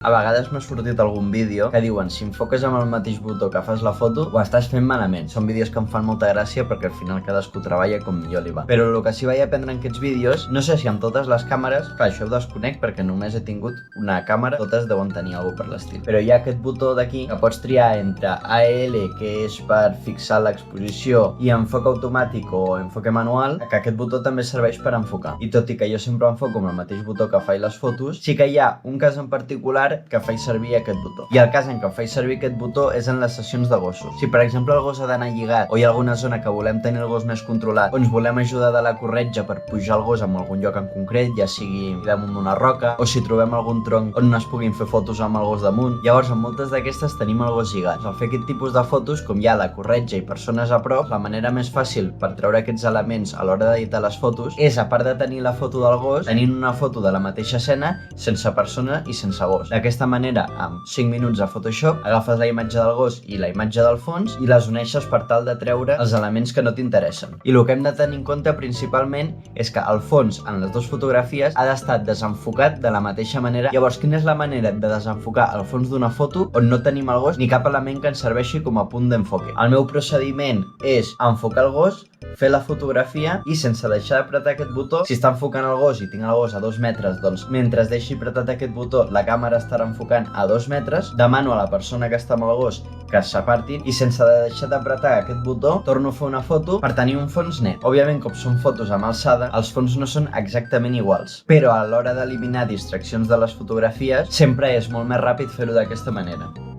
A vegades m'ha sortit algun vídeo que diuen si enfoques amb el mateix botó que fas la foto ho estàs fent malament. Són vídeos que em fan molta gràcia perquè al final cadascú treballa com millor li va. Però el que sí vaig aprendre en aquests vídeos, no sé si amb totes les càmeres, clar, això ho desconec perquè només he tingut una càmera, totes deuen tenir alguna per l'estil. Però hi ha aquest botó d'aquí que pots triar entre AL, que és per fixar l'exposició, i enfoc automàtic o enfoque manual, que aquest botó també serveix per enfocar. I tot i que jo sempre enfoco amb el mateix botó que faig les fotos, sí que hi ha un cas en particular que faig servir aquest botó. I el cas en què faig servir aquest botó és en les sessions de gossos. Si per exemple el gos ha d'anar lligat o hi ha alguna zona que volem tenir el gos més controlat o ens volem ajudar de la corretja per pujar el gos en algun lloc en concret, ja sigui damunt d'una roca o si trobem algun tronc on no es puguin fer fotos amb el gos damunt, llavors en moltes d'aquestes tenim el gos lligat. Al fer aquest tipus de fotos, com hi ha la corretja i persones a prop, la manera més fàcil per treure aquests elements a l'hora d'editar les fotos és, a part de tenir la foto del gos, tenint una foto de la mateixa escena sense persona i sense gos. D'aquesta manera, amb 5 minuts a Photoshop, agafes la imatge del gos i la imatge del fons i les uneixes per tal de treure els elements que no t'interessen. I el que hem de tenir en compte principalment és que el fons en les dues fotografies ha d'estar desenfocat de la mateixa manera. Llavors, quina és la manera de desenfocar el fons d'una foto on no tenim el gos ni cap element que ens serveixi com a punt d'enfoque? El meu procediment és enfocar el gos, fer la fotografia i sense deixar d'apretar aquest botó, si està enfocant el gos i tinc el gos a 2 metres, doncs mentre deixi apretat aquest botó la càmera estarà enfocant a 2 metres, demano a la persona que està amb el gos que s'apartin i sense deixar d'apretar aquest botó torno a fer una foto per tenir un fons net. Òbviament, com són fotos amb alçada, els fons no són exactament iguals, però a l'hora d'eliminar distraccions de les fotografies sempre és molt més ràpid fer-ho d'aquesta manera.